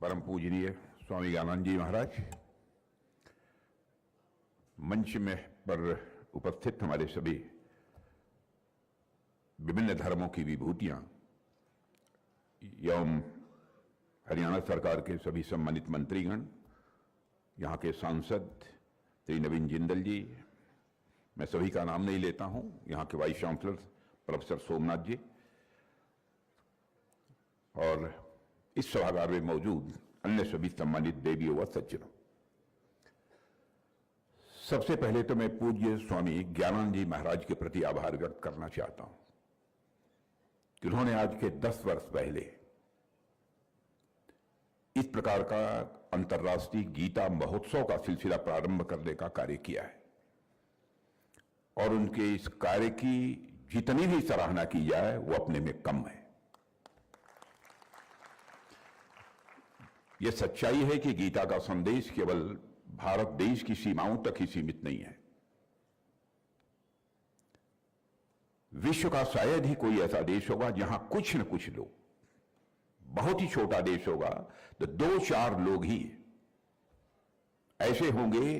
परम पूजनीय स्वामी ज्ञानानंद जी महाराज, मंच में पर उपस्थित हमारे सभी विभिन्न धर्मों की विभूतियां एवं हरियाणा सरकार के सभी सम्मानित मंत्रीगण, यहाँ के सांसद श्री नवीन जिंदल जी, मैं सभी का नाम नहीं लेता हूं, यहाँ के वाइस चांसलर प्रोफेसर सोमनाथ जी और इस सभागार में मौजूद अन्य सभी सम्मानित देवियों व सज्जनों, सबसे पहले तो मैं पूज्य स्वामी ज्ञानानंद जी महाराज के प्रति आभार व्यक्त करना चाहता हूं कि उन्होंने आज के 10 वर्ष पहले इस प्रकार का अंतर्राष्ट्रीय गीता महोत्सव का सिलसिला प्रारंभ करने का कार्य किया है और उनके इस कार्य की जितनी भी सराहना की जाए वो अपने में कम है। यह सच्चाई है कि गीता का संदेश केवल भारत देश की सीमाओं तक ही सीमित नहीं है। विश्व का शायद ही कोई ऐसा देश होगा जहां कुछ न कुछ लोग, बहुत ही छोटा देश होगा तो 2-4 लोग ही ऐसे होंगे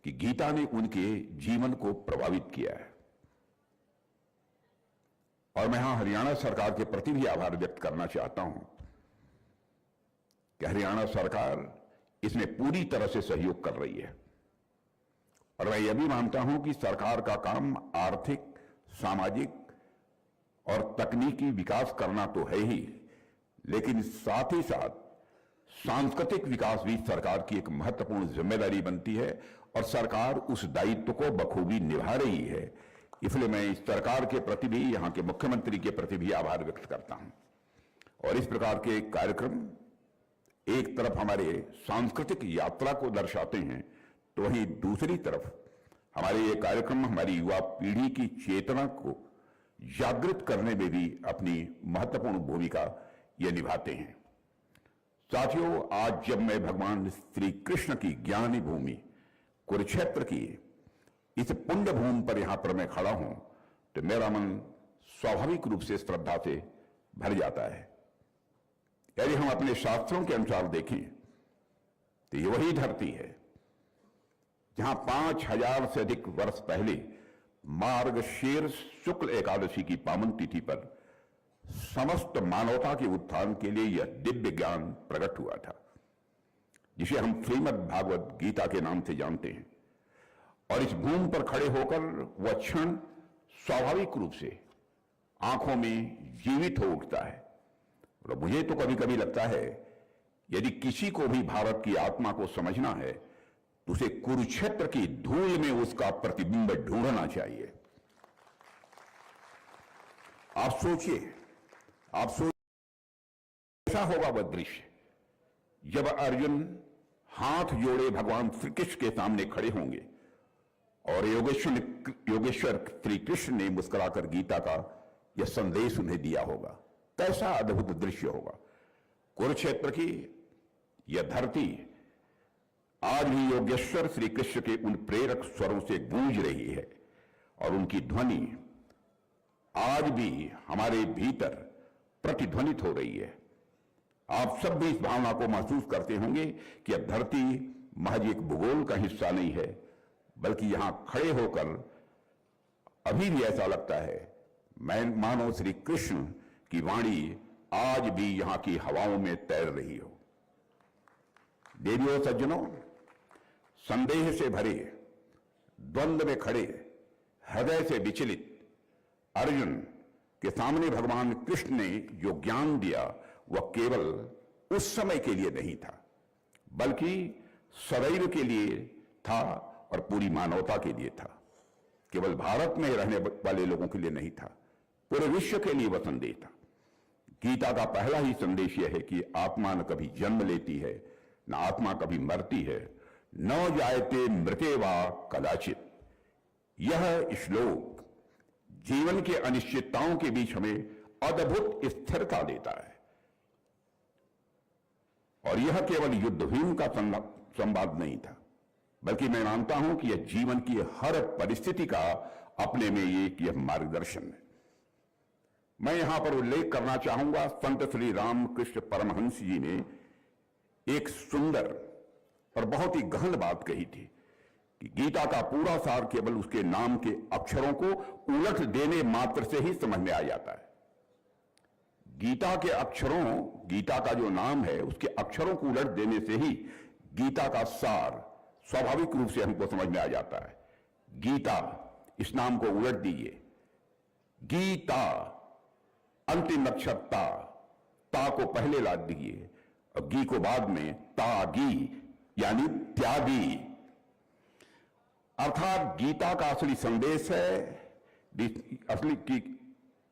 कि गीता ने उनके जीवन को प्रभावित किया है। और मैं यहां हरियाणा सरकार के प्रति भी आभार व्यक्त करना चाहता हूं कि हरियाणा सरकार इसमें पूरी तरह से सहयोग कर रही है और मैं यह भी मानता हूं कि सरकार का काम आर्थिक, सामाजिक और तकनीकी विकास करना तो है ही, लेकिन साथ ही साथ सांस्कृतिक विकास भी सरकार की एक महत्वपूर्ण जिम्मेदारी बनती है और सरकार उस दायित्व को बखूबी निभा रही है। इसलिए मैं इस सरकार के प्रति भी, यहां के मुख्यमंत्री के प्रति भी आभार व्यक्त करता हूं। और इस प्रकार के कार्यक्रम एक तरफ हमारे सांस्कृतिक यात्रा को दर्शाते हैं तो वहीं दूसरी तरफ हमारे ये कार्यक्रम हमारी युवा पीढ़ी की चेतना को जागृत करने में भी अपनी महत्वपूर्ण भूमिका ये निभाते हैं। साथियों, आज जब मैं भगवान श्री कृष्ण की ज्ञानी भूमि कुरुक्षेत्र की इस पुण्य भूमि पर यहां पर मैं खड़ा हूं तो मेरा मन स्वाभाविक रूप से श्रद्धा से भर जाता है। यदि हम अपने शास्त्रों के अनुसार देखें तो ये वही धरती है जहां 5000 से अधिक वर्ष पहले मार्गशीर्ष शुक्ल एकादशी की पावन तिथि पर समस्त मानवता के उत्थान के लिए यह दिव्य ज्ञान प्रकट हुआ था, जिसे हम श्रीमद् भागवत गीता के नाम से जानते हैं। और इस भूमि पर खड़े होकर वह क्षण स्वाभाविक रूप से आंखों में जीवित हो उठता है। और मुझे तो कभी कभी लगता है यदि किसी को भी भारत की आत्मा को समझना है तो उसे कुरुक्षेत्र की धूल में उसका प्रतिबिंब ढूंढना चाहिए। आप सोचिए ऐसा होगा वह दृश्य जब अर्जुन हाथ जोड़े भगवान श्री कृष्ण के सामने खड़े होंगे और योगेश्वर श्री कृष्ण ने मुस्कुराकर गीता का यह संदेश उन्हें दिया होगा। कैसा अद्भुत दृश्य होगा। कुरुक्षेत्र की यह धरती आज भी योगेश्वर श्री कृष्ण के उन प्रेरक स्वरों से गूंज रही है और उनकी ध्वनि आज भी हमारे भीतर प्रतिध्वनित हो रही है। आप सब भी इस भावना को महसूस करते होंगे कि यह धरती महज एक भूगोल का हिस्सा नहीं है, बल्कि यहां खड़े होकर अभी भी ऐसा लगता है मैं मानो श्री कृष्ण की वाणी आज भी यहां की हवाओं में तैर रही हो। देवियों सज्जनों, संदेह से भरे, द्वंद्व में खड़े, हृदय से विचलित अर्जुन के सामने भगवान कृष्ण ने जो ज्ञान दिया वह केवल उस समय के लिए नहीं था, बल्कि सदैव के लिए था और पूरी मानवता के लिए था। केवल भारत में रहने वाले लोगों के लिए नहीं था, पूरे विश्व के लिए वह संदेश था। गीता का पहला ही संदेश यह है कि आत्मा न कभी जन्म लेती है, न आत्मा कभी मरती है, न जायते मृते वा कदाचित। यह श्लोक जीवन के अनिश्चितताओं के बीच हमें अद्भुत स्थिरता देता है और यह केवल युद्धभूमि का संवाद नहीं था, बल्कि मैं मानता हूं कि यह जीवन की हर परिस्थिति का अपने में यह मार्गदर्शन है। मैं यहां पर उल्लेख करना चाहूंगा संत श्री रामकृष्ण परमहंस जी ने एक सुंदर और बहुत ही गहन बात कही थी कि गीता का पूरा सार केवल उसके नाम के अक्षरों को उलट देने मात्र से ही समझ में आ जाता है। गीता के अक्षरों, गीता का जो नाम है उसके अक्षरों को उलट देने से ही गीता का सार स्वाभाविक रूप से हमको समझ में आ जाता है। गीता, इस नाम को उलट दीजिए, गीता, अंतिम अक्षर ता को पहले ला दीजिए और गी को बाद में, तागी यानी त्यागी। अर्थात गीता का असली संदेश है,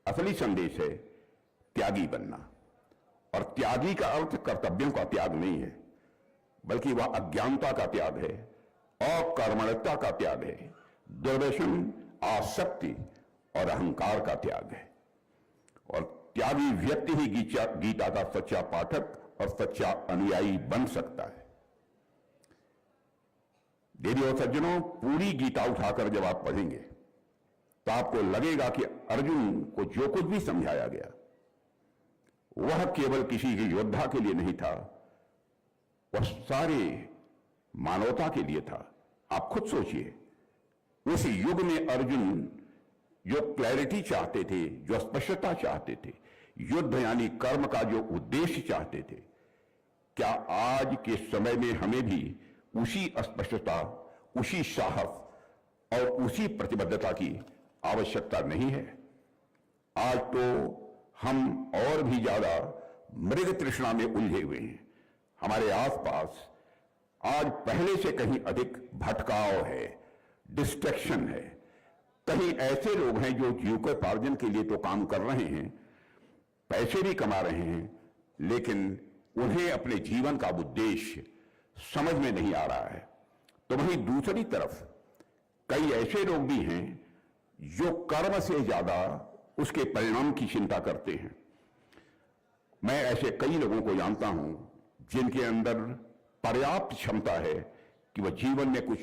असली संदेश है त्यागी बनना। और त्यागी का अर्थ कर्तव्यों का त्याग नहीं है, बल्कि वह अज्ञानता का त्याग है, अकर्मण्यता का त्याग है, दुर्व्यसन, आसक्ति और अहंकार का त्याग है। और त्यागी व्यक्ति ही गीता का सच्चा पाठक और सच्चा अनुयायी बन सकता है। देवी और सज्जनों, पूरी गीता उठाकर जब आप पढ़ेंगे तो आपको लगेगा कि अर्जुन को जो कुछ भी समझाया गया वह केवल किसी के योद्धा के लिए नहीं था, वह सारे मानवता के लिए था। आप खुद सोचिए, उस युग में अर्जुन जो क्लैरिटी चाहते थे, जो स्पष्टता चाहते थे, युद्ध यानी कर्म का जो उद्देश्य चाहते थे, क्या आज के समय में हमें भी उसी स्पष्टता, उसी साहस और उसी प्रतिबद्धता की आवश्यकता नहीं है? आज तो हम और भी ज्यादा मृग तृष्णा में उलझे हुए हैं। हमारे आसपास आज पहले से कहीं अधिक भटकाव है, डिस्ट्रैक्शन है। कहीं ऐसे लोग हैं जो जीविकोपार्जन के लिए तो काम कर रहे हैं, पैसे भी कमा रहे हैं, लेकिन उन्हें अपने जीवन का उद्देश्य समझ में नहीं आ रहा है। तो वहीं दूसरी तरफ कई ऐसे लोग भी हैं जो कर्म से ज्यादा उसके परिणाम की चिंता करते हैं। मैं ऐसे कई लोगों को जानता हूं जिनके अंदर पर्याप्त क्षमता है कि वह जीवन में कुछ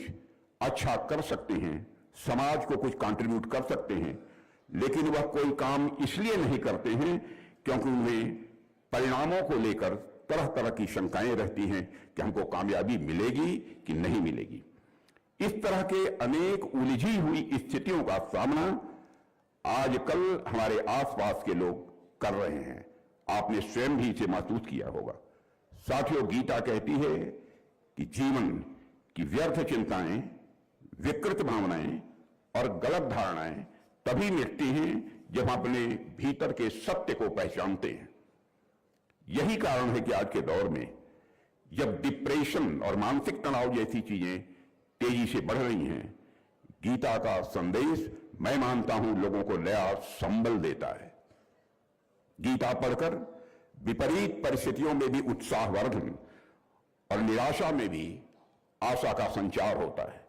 अच्छा कर सकते हैं, समाज को कुछ कंट्रीब्यूट कर सकते हैं, लेकिन वह कोई काम इसलिए नहीं करते हैं क्योंकि उन्हें परिणामों को लेकर तरह तरह की शंकाएं रहती हैं कि हमको कामयाबी मिलेगी कि नहीं मिलेगी। इस तरह के अनेक उलझी हुई स्थितियों का सामना आजकल हमारे आसपास के लोग कर रहे हैं। आपने स्वयं भी इसे महसूस किया होगा। साथियों, गीता कहती है कि जीवन की व्यर्थ चिंताएं, विकृत भावनाएं और गलत धारणाएं तभी मिटती हैं जब हम अपने भीतर के सत्य को पहचानते हैं। यही कारण है कि आज के दौर में जब डिप्रेशन और मानसिक तनाव जैसी चीजें तेजी से बढ़ रही हैं, गीता का संदेश मैं मानता हूं लोगों को नया संबल देता है। गीता पढ़कर विपरीत परिस्थितियों में भी उत्साहवर्धन और निराशा में भी आशा का संचार होता है।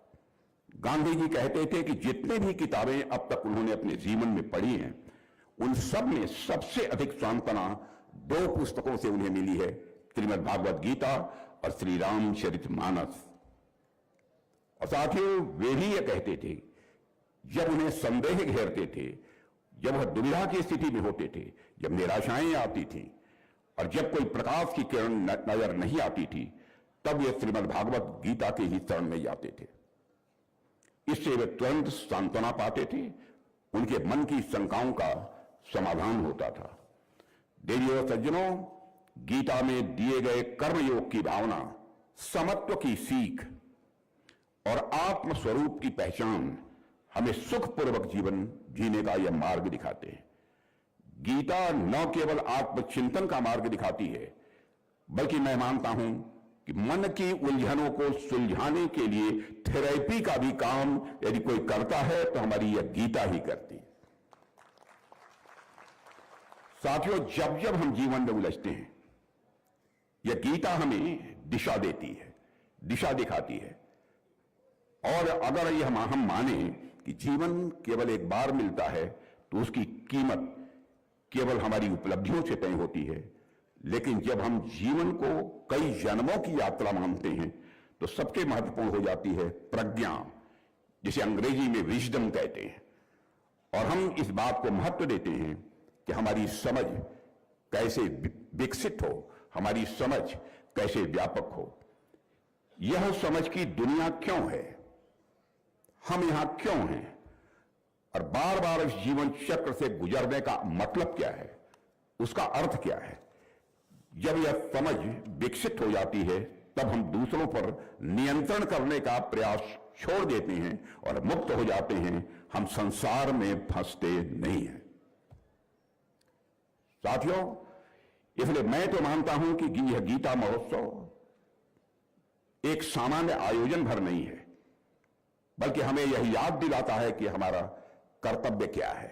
गांधी जी कहते थे कि जितने भी किताबें अब तक उन्होंने अपने जीवन में पढ़ी हैं, उन सब में सबसे अधिक सांत्वना दो पुस्तकों से उन्हें मिली है, श्रीमद् भागवत गीता और श्री रामचरितमानस। और साथियों, वे भी यह कहते थे, जब उन्हें संदेह घेरते थे, जब वह दुविधा की स्थिति में होते थे, जब निराशाएं आती थी और जब कोई प्रकाश की किरण नजर नहीं आती थी, तब वे श्रीमद् भागवत गीता के ही शरण में जाते थे। इससे वे तुरंत सांत्वना पाते थे, उनके मन की शंकाओं का समाधान होता था। देवी और सज्जनों, गीता में दिए गए कर्मयोग की भावना, समत्व की सीख और आत्म स्वरूप की पहचान हमें सुखपूर्वक जीवन जीने का यह मार्ग दिखाते हैं। गीता न केवल आत्मचिंतन का मार्ग दिखाती है, बल्कि मैं मानता हूं कि मन की उलझनों को सुलझाने के लिए थेरेपी का भी काम यदि कोई करता है तो हमारी यह गीता ही करती है। साथियों, जब जब हम जीवन में उलझते हैं, यह गीता हमें दिशा देती है, दिशा दिखाती है। और अगर यह हम माने कि जीवन केवल एक बार मिलता है तो उसकी कीमत केवल हमारी उपलब्धियों से तय होती है, लेकिन जब हम जीवन को कई जन्मों की यात्रा मानते हैं तो सबसे महत्वपूर्ण हो जाती है प्रज्ञा, जिसे अंग्रेजी में विजडम कहते हैं। और हम इस बात को महत्व देते हैं कि हमारी समझ कैसे विकसित हो, हमारी समझ कैसे व्यापक हो, यह समझ की दुनिया क्यों है, हम यहां क्यों हैं और बार बार इस जीवन चक्र से गुजरने का मतलब क्या है, उसका अर्थ क्या है। जब यह समझ विकसित हो जाती है तब हम दूसरों पर नियंत्रण करने का प्रयास छोड़ देते हैं और मुक्त हो जाते हैं। हम संसार में फंसते नहीं हैं। साथियों, इसलिए मैं तो मानता हूं कि यह गीता महोत्सव एक सामान्य आयोजन भर नहीं है, बल्कि हमें यह याद दिलाता है कि हमारा कर्तव्य क्या है।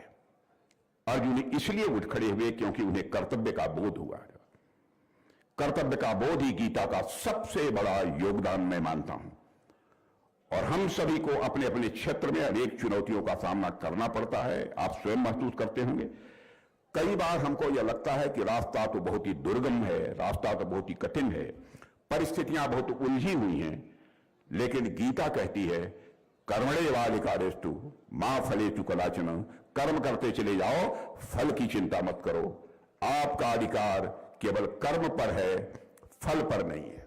अर्जुन इसलिए उठ खड़े हुए क्योंकि उन्हें कर्तव्य का बोध हुआ है। कर्तव्य का बोध ही गीता का सबसे बड़ा योगदान मैं मानता हूं। और हम सभी को अपने अपने क्षेत्र में अनेक चुनौतियों का सामना करना पड़ता है। आप स्वयं महसूस करते होंगे, कई बार हमको यह लगता है कि रास्ता तो बहुत ही दुर्गम है, रास्ता तो बहुत ही कठिन है, परिस्थितियां बहुत उलझी हुई हैं। लेकिन गीता कहती है, कर्मण्येवाधिकारस्तु मा फलेषु कदाचन, कर्म करते चले जाओ, फल की चिंता मत करो। आपका अधिकार केवल कर्म पर है, फल पर नहीं है।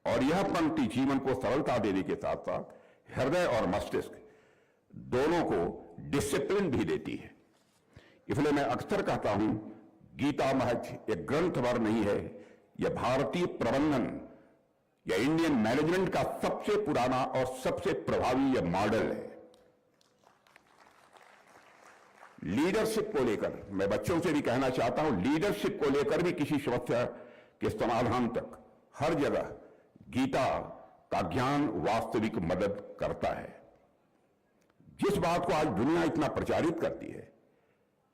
और यह पंक्ति जीवन को सरलता देने के साथ साथ हृदय और मस्तिष्क दोनों को डिसिप्लिन भी देती है। इसलिए मैं अक्सर कहता हूं, गीता महज एक ग्रंथ भर नहीं है, यह भारतीय प्रबंधन या इंडियन मैनेजमेंट का सबसे पुराना और सबसे प्रभावी यह मॉडल है। लीडरशिप को लेकर मैं बच्चों से भी कहना चाहता हूं, लीडरशिप को लेकर भी किसी समस्या के समाधान तक हर जगह गीता का ज्ञान वास्तविक मदद करता है। जिस बात को आज दुनिया इतना प्रचारित करती है,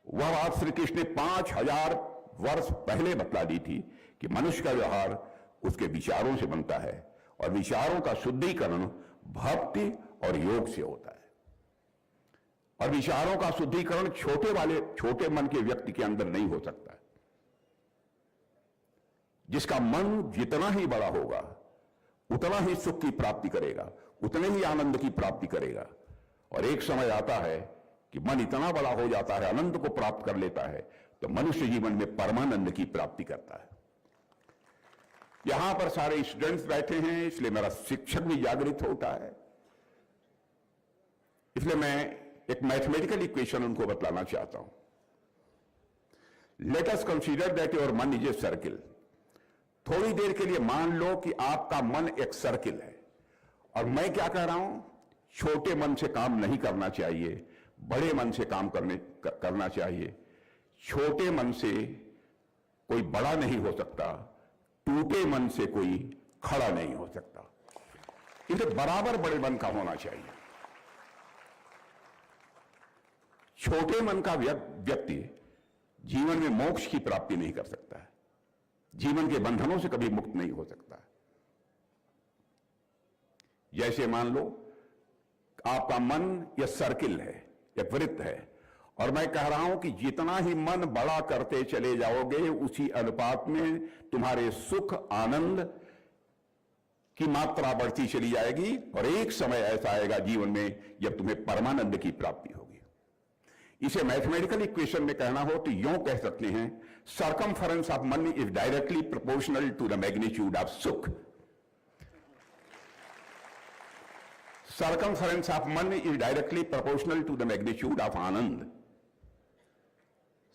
वह बात श्री कृष्ण ने 5000 वर्ष पहले बतला दी थी कि मनुष्य का व्यवहार उसके विचारों से बनता है और विचारों का शुद्धिकरण भक्ति और योग से होता है। और विचारों का शुद्धिकरण छोटे मन के व्यक्ति के अंदर नहीं हो सकता। जिसका मन जितना ही बड़ा होगा उतना ही सुख की प्राप्ति करेगा, उतने ही आनंद की प्राप्ति करेगा। और एक समय आता है कि मन इतना बड़ा हो जाता है, आनंद को प्राप्त कर लेता है, तो मनुष्य जीवन में परमानंद की प्राप्ति करता है। यहां पर सारे स्टूडेंट्स बैठे हैं, इसलिए मेरा शिक्षक भी जागृत होता है। इसलिए मैं एक मैथमेटिकल इक्वेशन उनको बतलाना चाहता हूं। Let us consider that your मन इज ए सर्किल। थोड़ी देर के लिए मान लो कि आपका मन एक सर्किल है। और मैं क्या कह रहा हूं, छोटे मन से काम नहीं करना चाहिए, बड़े मन से काम करना चाहिए। छोटे मन से कोई बड़ा नहीं हो सकता, टूटे मन से कोई खड़ा नहीं हो सकता। इसे बराबर बड़े मन का होना चाहिए। छोटे मन का व्यक्ति जीवन में मोक्ष की प्राप्ति नहीं कर सकता है, जीवन के बंधनों से कभी मुक्त नहीं हो सकता है। जैसे मान लो आपका मन यह सर्किल है, एक वृत्त है, और मैं कह रहा हूं कि जितना ही मन बड़ा करते चले जाओगे उसी अनुपात में तुम्हारे सुख आनंद की मात्रा बढ़ती चली जाएगी। और एक समय ऐसा आएगा जीवन में जब तुम्हें परमानंद की प्राप्ति होगी। इसे मैथमेटिकल इक्वेशन में कहना हो तो यूं कह सकते हैं, circumference of money is directly proportional to the magnitude of सुख। Circumference of money is directly proportional to the magnitude of Anand.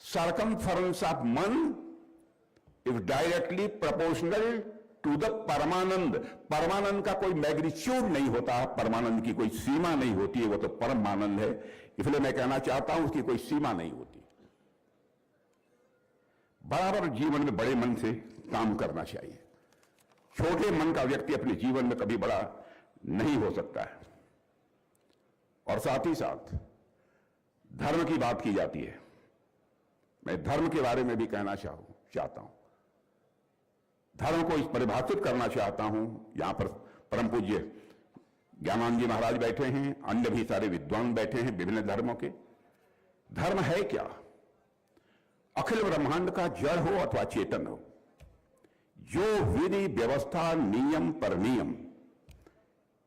Circumference of man is directly proportional to the परमानंद। परमानंद का कोई मैग्नीट्यूड नहीं होता, परमानंद की कोई सीमा नहीं होती है, वो तो परमानंद है। इसलिए मैं कहना चाहता हूं उसकी कोई सीमा नहीं होती। बराबर जीवन में बड़े मन से काम करना चाहिए। छोटे मन का व्यक्ति अपने जीवन में कभी बड़ा नहीं हो सकता है। और साथ ही साथ धर्म की बात की जाती है। मैं धर्म के बारे में भी कहना चाहता हूं, धर्म को इस परिभाषित करना चाहता हूं। यहां पर परम पूज्य ज्ञानानंद जी महाराज बैठे हैं, अन्य भी सारे विद्वान बैठे हैं विभिन्न धर्मों के। धर्म है क्या? अखिल ब्रह्मांड का जड़ हो अथवा चेतन हो, जो विधि व्यवस्था नियम पर नियम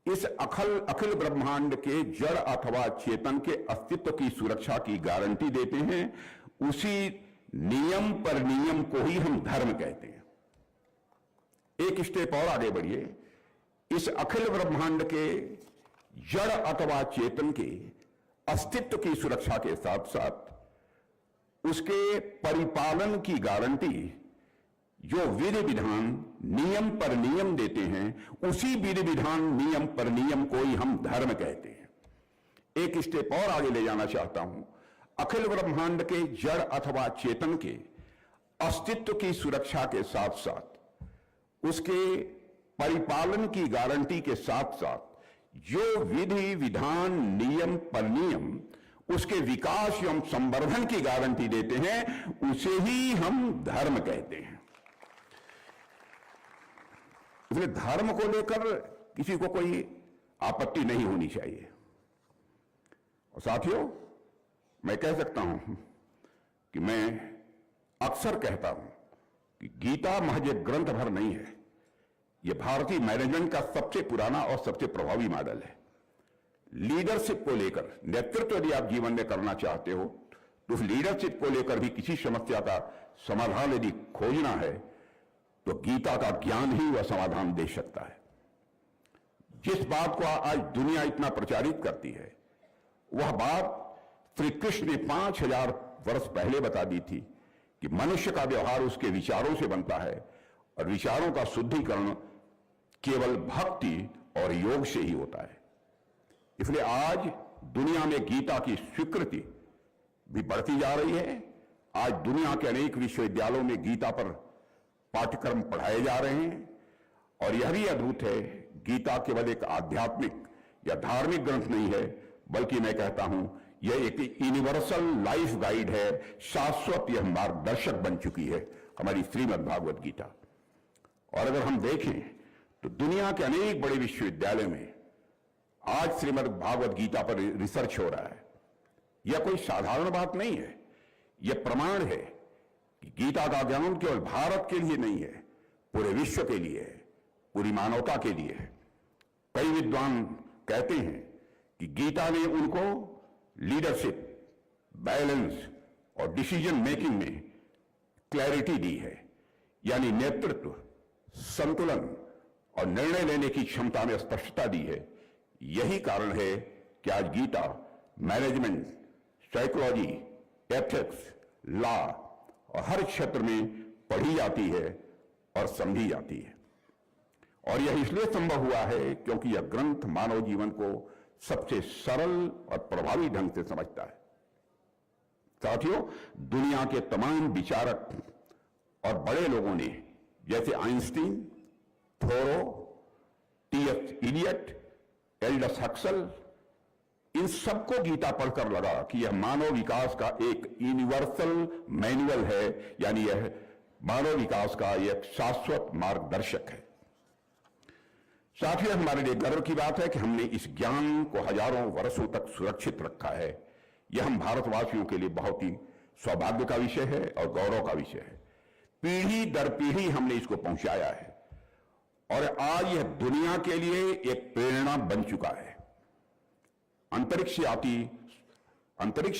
इस अखिल ब्रह्मांड के जड़ अथवा चेतन के अस्तित्व की सुरक्षा की गारंटी देते हैं, उसी नियम पर नियम को ही हम धर्म कहते हैं। एक स्टेप और आगे बढ़िए। इस अखिल ब्रह्मांड के जड़ अथवा चेतन के अस्तित्व की सुरक्षा के साथ साथ उसके परिपालन की गारंटी जो विधि विधान नियम पर नियम देते हैं, उसी विधि विधान नियम पर नियम को ही हम धर्म कहते हैं। एक स्टेप और आगे ले जाना चाहता हूं। अखिल ब्रह्मांड के जड़ अथवा चेतन के अस्तित्व की सुरक्षा के साथ साथ उसके परिपालन की गारंटी के साथ साथ जो विधि विधान नियम पर नियम उसके विकास एवं संवर्धन की गारंटी देते हैं, उसे ही हम धर्म कहते हैं। इसलिए धर्म को लेकर किसी को कोई आपत्ति नहीं होनी चाहिए। और साथियों, मैं कह सकता हूं कि मैं अक्सर कहता हूं कि गीता महज एक ग्रंथ भर नहीं है, यह भारतीय मैनेजमेंट का सबसे पुराना और सबसे प्रभावी मॉडल है। लीडरशिप को लेकर, नेतृत्व यदि आप जीवन में करना चाहते हो तो उस लीडरशिप को लेकर भी किसी समस्या का समाधान यदि खोजना है तो गीता का ज्ञान ही वह समाधान दे सकता है। जिस बात को आज दुनिया इतना प्रचारित करती है, वह बात श्री कृष्ण ने 5000 वर्ष पहले बता दी थी कि मनुष्य का व्यवहार उसके विचारों से बनता है और विचारों का शुद्धिकरण केवल भक्ति और योग से ही होता है। इसलिए आज दुनिया में गीता की स्वीकृति भी बढ़ती जा रही है। आज दुनिया के अनेक विश्वविद्यालयों में गीता पर पाठ्यक्रम पढ़ाए जा रहे हैं और यह भी अद्भुत है, गीता केवल एक आध्यात्मिक या धार्मिक ग्रंथ नहीं है, बल्कि मैं कहता हूं यह एक यूनिवर्सल लाइफ गाइड है, शाश्वत यह मार्गदर्शक बन चुकी है हमारी श्रीमद् भागवत गीता। और अगर हम देखें तो दुनिया के अनेक बड़े विश्वविद्यालय में आज श्रीमद् भागवत गीता पर रिसर्च हो रहा है। यह कोई साधारण बात नहीं है, यह प्रमाण है कि गीता का ज्ञान केवल भारत के लिए नहीं है, पूरे विश्व के लिए है, पूरी मानवता के लिए है। कई विद्वान कहते हैं कि गीता ने उनको लीडरशिप, बैलेंस और डिसीजन मेकिंग में क्लैरिटी दी है, यानी नेतृत्व, संतुलन और निर्णय लेने की क्षमता में स्पष्टता दी है। यही कारण है कि आज Gita management, psychology, ethics, law और हर क्षेत्र में पढ़ी जाती है और समझी जाती है। और यह इसलिए संभव हुआ है क्योंकि यह ग्रंथ मानव जीवन को सबसे सरल और प्रभावी ढंग से समझता है। साथियों, दुनिया के तमाम विचारक और बड़े लोगों ने, जैसे आइंस्टीन, थोरो, टी.एस. इलियट, एल्डस हक्सल, इन सबको गीता पढ़कर लगा कि यह मानव विकास का एक यूनिवर्सल मैनुअल है, यानी यह मानव विकास का एक शाश्वत मार्गदर्शक है। साथियों, हमारे लिए गर्व की बात है कि हमने इस ज्ञान को हजारों वर्षों तक सुरक्षित रखा है। यह हम भारतवासियों के लिए बहुत ही सौभाग्य का विषय है और गौरव का विषय है। पीढ़ी दर पीढ़ी हमने इसको पहुंचाया है और आज यह दुनिया के लिए एक प्रेरणा बन चुका है। अंतरिक्ष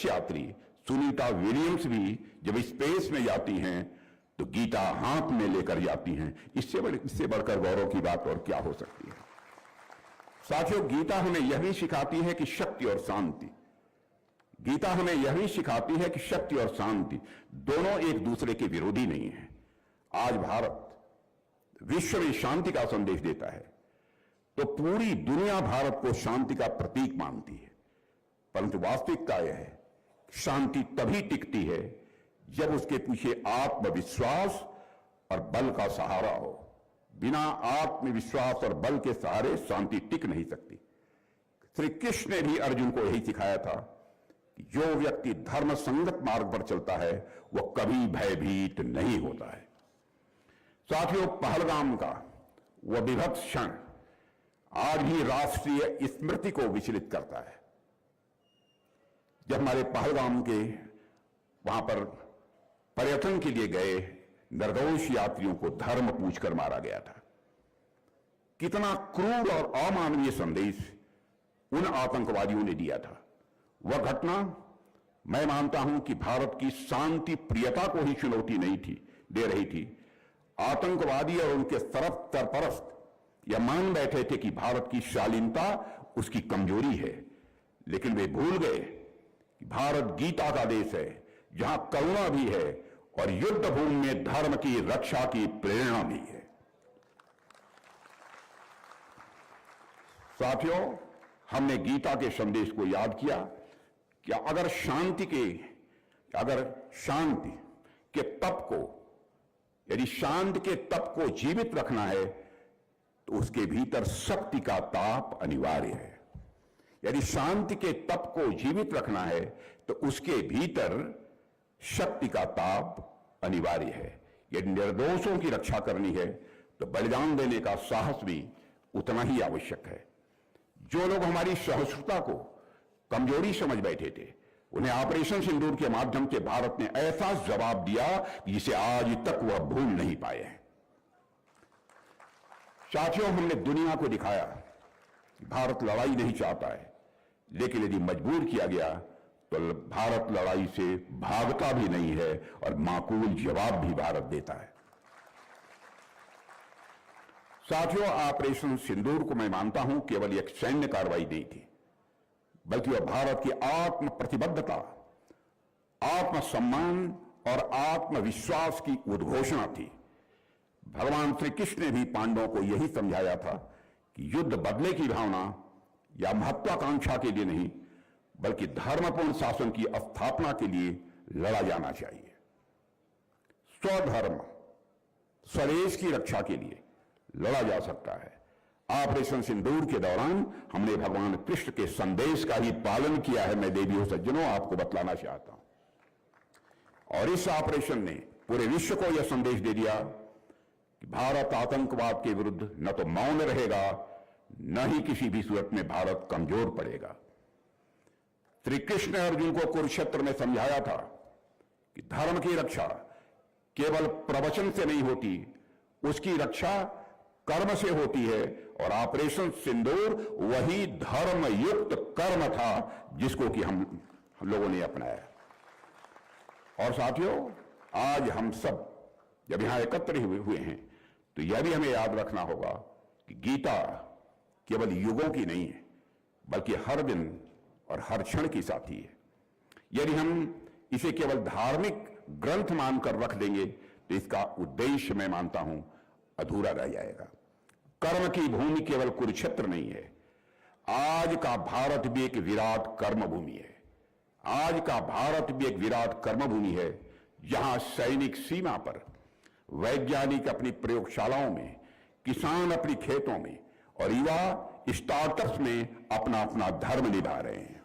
यात्री सुनीता विलियम्स भी जब स्पेस में जाती हैं तो गीता हाथ में लेकर जाती हैं। इससे बढ़कर गौरव की बात और क्या हो सकती है। साथियों, गीता हमें यह भी सिखाती है कि शक्ति और शांति, गीता हमें यह भी सिखाती है कि शक्ति और शांति दोनों एक दूसरे के विरोधी नहीं है। आज भारत विश्व में शांति का संदेश देता है तो पूरी दुनिया भारत को शांति का प्रतीक मानती है, परंतु वास्तविकता यह है शांति तभी टिकती है जब उसके पीछे आत्मविश्वास और बल का सहारा हो। बिना आत्मविश्वास और बल के सहारे शांति टिक नहीं सकती। श्री कृष्ण ने भी अर्जुन को यही सिखाया था कि जो व्यक्ति धर्म संगत मार्ग पर चलता है वह कभी भयभीत नहीं होता है। साथियों, पहलगाम का वह विभत्स क्षण आज भी राष्ट्रीय स्मृति को विचलित करता है। जब हमारे पहलगाम के वहां पर पर्यटन के लिए गए निर्दोष यात्रियों को धर्म पूछकर मारा गया था। कितना क्रूर और अमानवीय संदेश उन आतंकवादियों ने दिया था। वह घटना, मैं मानता हूं कि भारत की शांति प्रियता को ही चुनौती नहीं थी दे रही थी, आतंकवादी और उनके सरपरस्त यह मान बैठे थे कि भारत की शालीनता उसकी कमजोरी है, लेकिन वे भूल गए कि भारत गीता का देश है, जहां करुणा भी है और युद्ध भूमि में धर्म की रक्षा की प्रेरणा भी है। साथियों, हमने गीता के संदेश को याद किया कि अगर शांति के तप को, यदि शांति के तप को जीवित रखना है तो उसके भीतर शक्ति का ताप अनिवार्य है। यदि शांति के तप को जीवित रखना है तो उसके भीतर शक्ति का ताप अनिवार्य है। यदि निर्दोषों की रक्षा करनी है तो बलिदान देने का साहस भी उतना ही आवश्यक है। जो लोग हमारी सहिष्णुता को कमजोरी समझ बैठे थे, उन्हें ऑपरेशन सिंदूर के माध्यम से भारत ने ऐसा जवाब दिया जिसे आज तक वह भूल नहीं पाए हैं। साथियों, हमने दुनिया को दिखाया कि भारत लड़ाई नहीं चाहता है, लेकिन यदि मजबूर किया गया तो भारत लड़ाई से भागता भी नहीं है और माकूल जवाब भी भारत देता है। साथियों, ऑपरेशन सिंदूर को मैं मानता हूं केवल एक सैन्य कार्रवाई नहीं थी, बल्कि वह भारत की आत्म प्रतिबद्धता, आत्मसम्मान और आत्मविश्वास की उद्घोषणा थी। भगवान श्री कृष्ण ने भी पांडवों को यही समझाया था कि युद्ध बदले की भावना या महत्वाकांक्षा के लिए नहीं, बल्कि धर्मपूर्ण शासन की स्थापना के लिए लड़ा जाना चाहिए। स्वधर्म, स्वदेश की रक्षा के लिए लड़ा जा सकता है। ऑपरेशन सिंदूर के दौरान हमने भगवान कृष्ण के संदेश का ही पालन किया है। मैं देवियों सज्जनों आपको बतलाना चाहता हूं। और इस ऑपरेशन ने पूरे विश्व को यह संदेश दे दिया कि भारत आतंकवाद के विरुद्ध न तो मौन रहेगा, न ही किसी भी सूरत में भारत कमजोर पड़ेगा। श्री कृष्ण ने अर्जुन को कुरुक्षेत्र में समझाया था कि धर्म की रक्षा केवल प्रवचन से नहीं होती, उसकी रक्षा कर्म से होती है। और ऑपरेशन सिंदूर वही धर्म युक्त कर्म था जिसको कि हम लोगों ने अपनाया। और साथियों, आज हम सब जब यहां एकत्र हुए हैं तो यह भी हमें याद रखना होगा कि गीता केवल युगों की नहीं है, बल्कि हर दिन और हर क्षण की साथी है। यदि हम इसे केवल धार्मिक ग्रंथ मानकर रख देंगे तो इसका उद्देश्य, मैं मानता हूं, अधूरा रह जाएगा। कर्म की भूमि केवल कुरुक्षेत्र नहीं है। आज का भारत भी एक विराट कर्म भूमि है। आज का भारत भी एक विराट कर्म भूमि है, जहां सैनिक सीमा पर, वैज्ञानिक अपनी प्रयोगशालाओं में, किसान अपनी खेतों में और युवा स्टार्टअप्स में अपना अपना धर्म निभा रहे हैं।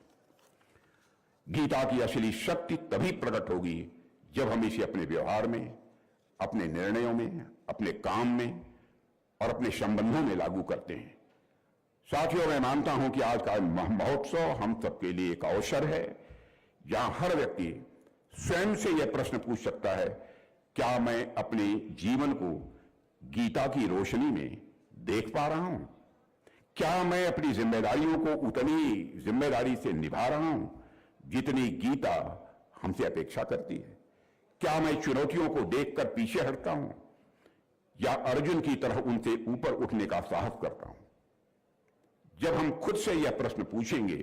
गीता की असली शक्ति तभी प्रकट होगी जब हम इसे अपने व्यवहार में, अपने निर्णयों में, अपने काम में और अपने संबंधों में लागू करते हैं। साथियों, मैं मानता हूं कि आज का महोत्सव हम सबके लिए एक अवसर है जहां हर व्यक्ति स्वयं से यह प्रश्न पूछ सकता है, क्या मैं अपने जीवन को गीता की रोशनी में देख पा रहा हूं? क्या मैं अपनी जिम्मेदारियों को उतनी जिम्मेदारी से निभा रहा हूं जितनी गीता हमसे अपेक्षा करती है? क्या मैं चुनौतियों को देखकर पीछे हटता हूं या अर्जुन की तरह उनसे ऊपर उठने का साहस करता हूं? जब हम खुद से यह प्रश्न पूछेंगे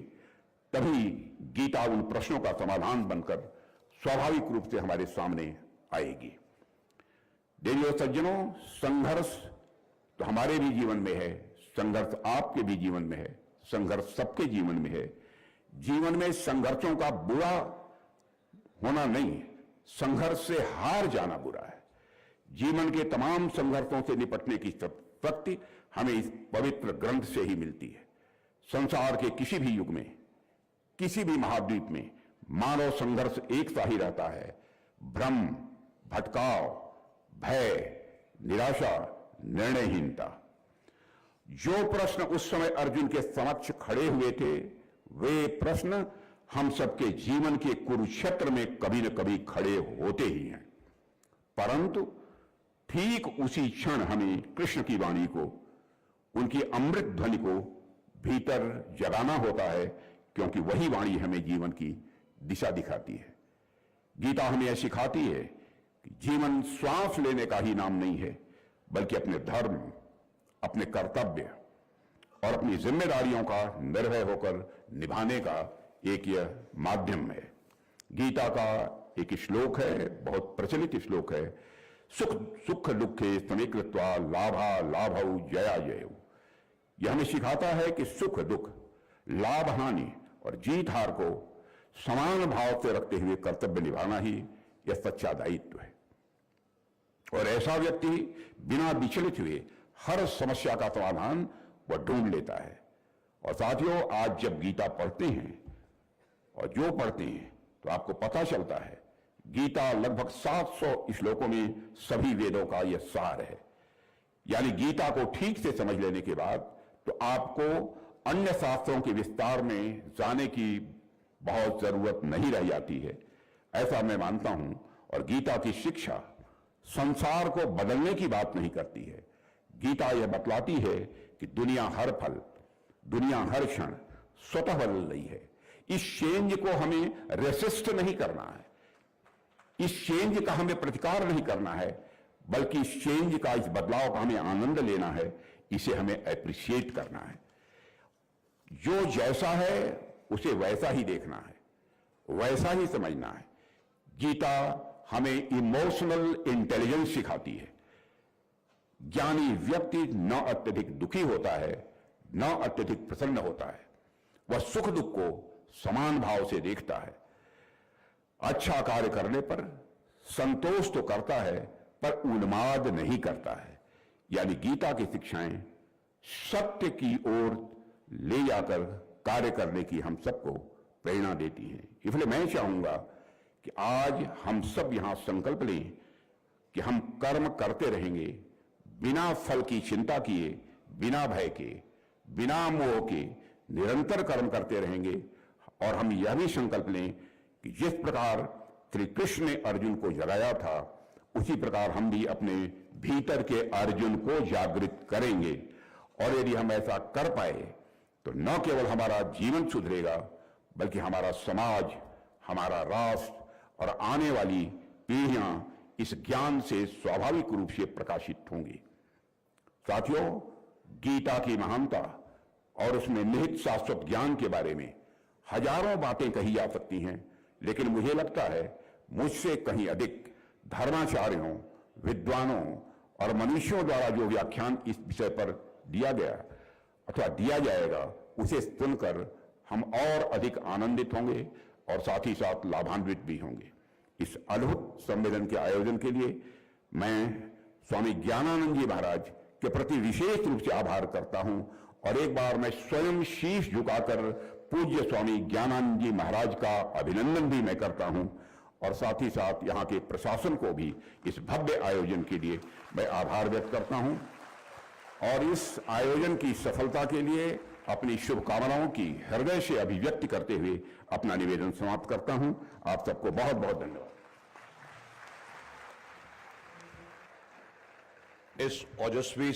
तभी गीता उन प्रश्नों का समाधान बनकर स्वाभाविक रूप से हमारे सामने आएगी। देवियों सज्जनों, संघर्ष तो हमारे भी जीवन में है, संघर्ष आपके भी जीवन में है, संघर्ष सबके जीवन में है। जीवन में संघर्षों का बुरा होना नहीं, संघर्ष से हार जाना बुरा है। जीवन के तमाम संघर्षों से निपटने की शक्ति हमें इस पवित्र ग्रंथ से ही मिलती है। संसार के किसी भी युग में, किसी भी महाद्वीप में मानव संघर्ष एक सा ही रहता है। भ्रम, भटकाव, भय, निराशा, निर्णयहीनता। जो प्रश्न उस समय अर्जुन के समक्ष खड़े हुए थे, वे प्रश्न हम सबके जीवन के कुरुक्षेत्र में कभी न कभी खड़े होते ही हैं। परंतु ठीक उसी क्षण हमें कृष्ण की वाणी को, उनकी अमृत ध्वनि को भीतर जगाना होता है, क्योंकि वही वाणी हमें जीवन की दिशा दिखाती है। गीता हमें यह सिखाती है कि जीवन श्वास लेने का ही नाम नहीं है, बल्कि अपने धर्म, अपने कर्तव्य और अपनी जिम्मेदारियों का निर्भय होकर निभाने का एक यह माध्यम है। गीता का एक श्लोक है, बहुत प्रचलित श्लोक है, सुख दुखे समीकृत्वा लाभा लाभौ जया जयौ। यह हमें सिखाता है कि सुख दुख, लाभ हानि और जीत हार को समान भाव से रखते हुए कर्तव्य निभाना ही यह सच्चा दायित्व है। और ऐसा व्यक्ति बिना विचलित हुए हर समस्या का समाधान वह ढूंढ लेता है। और साथियों, आज जब गीता पढ़ते हैं और जो पढ़ते हैं तो आपको पता चलता है गीता लगभग 700 श्लोकों में सभी वेदों का यह सार है। यानी गीता को ठीक से समझ लेने के बाद तो आपको अन्य शास्त्रों के विस्तार में जाने की बहुत जरूरत नहीं रह जाती है, ऐसा मैं मानता हूं। और गीता की शिक्षा संसार को बदलने की बात नहीं करती है। गीता यह बतलाती है कि दुनिया हर पल, दुनिया हर क्षण स्वतः बदल रही है। इस चेंज को हमें रेसिस्ट नहीं करना है, इस चेंज का हमें प्रतिकार नहीं करना है, बल्कि इस चेंज का, इस बदलाव का हमें आनंद लेना है, इसे हमें एप्रिशिएट करना है। जो जैसा है उसे वैसा ही देखना है, वैसा ही समझना है। गीता हमें इमोशनल इंटेलिजेंस सिखाती है। ज्ञानी व्यक्ति न अत्यधिक दुखी होता है, न अत्यधिक प्रसन्न होता है। वह सुख दुख को समान भाव से देखता है। अच्छा कार्य करने पर संतोष तो करता है, पर उन्माद नहीं करता है। यानी गीता की शिक्षाएं सत्य की ओर ले जाकर कार्य करने की हम सबको प्रेरणा देती हैं। इसलिए मैं चाहूंगा कि आज हम सब यहां संकल्प लें कि हम कर्म करते रहेंगे, बिना फल की चिंता किए, बिना भय के, बिना मोह के निरंतर कर्म करते रहेंगे। और हम यह भी संकल्प लें कि जिस प्रकार श्री कृष्ण ने अर्जुन को जगाया था, उसी प्रकार हम भी अपने भीतर के अर्जुन को जागृत करेंगे। और यदि हम ऐसा कर पाए तो न केवल हमारा जीवन सुधरेगा, बल्कि हमारा समाज, हमारा राष्ट्र और आने वाली पीढ़ियां इस ज्ञान से स्वाभाविक रूप से प्रकाशित होंगी। साथियों, गीता की महानता और उसमें निहित शाश्वत ज्ञान के बारे में हजारों बातें कही जा सकती हैं, लेकिन मुझे लगता है मुझसे कहीं अधिक धर्माचार्यों, विद्वानों और मनुष्यों द्वारा जो व्याख्यान इस विषय पर दिया गया अथवा दिया जाएगा, उसे सुनकर हम और अधिक आनंदित होंगे और साथ ही साथ लाभान्वित भी होंगे। इस अद्भुत सम्मेलन के आयोजन के लिए मैं स्वामी ज्ञानानंद जी महाराज के प्रति विशेष रूप से आभार करता हूं। और एक बार मैं स्वयं शीश झुकाकर पूज्य स्वामी ज्ञानानंद जी महाराज का अभिनंदन भी मैं करता हूं। और साथ ही साथ यहाँ के प्रशासन को भी इस भव्य आयोजन के लिए मैं आभार व्यक्त करता हूं। और इस आयोजन की सफलता के लिए अपनी शुभकामनाओं की हृदय से अभिव्यक्ति करते हुए अपना निवेदन समाप्त करता हूं। आप सबको बहुत बहुत धन्यवाद। इस ओजस्वी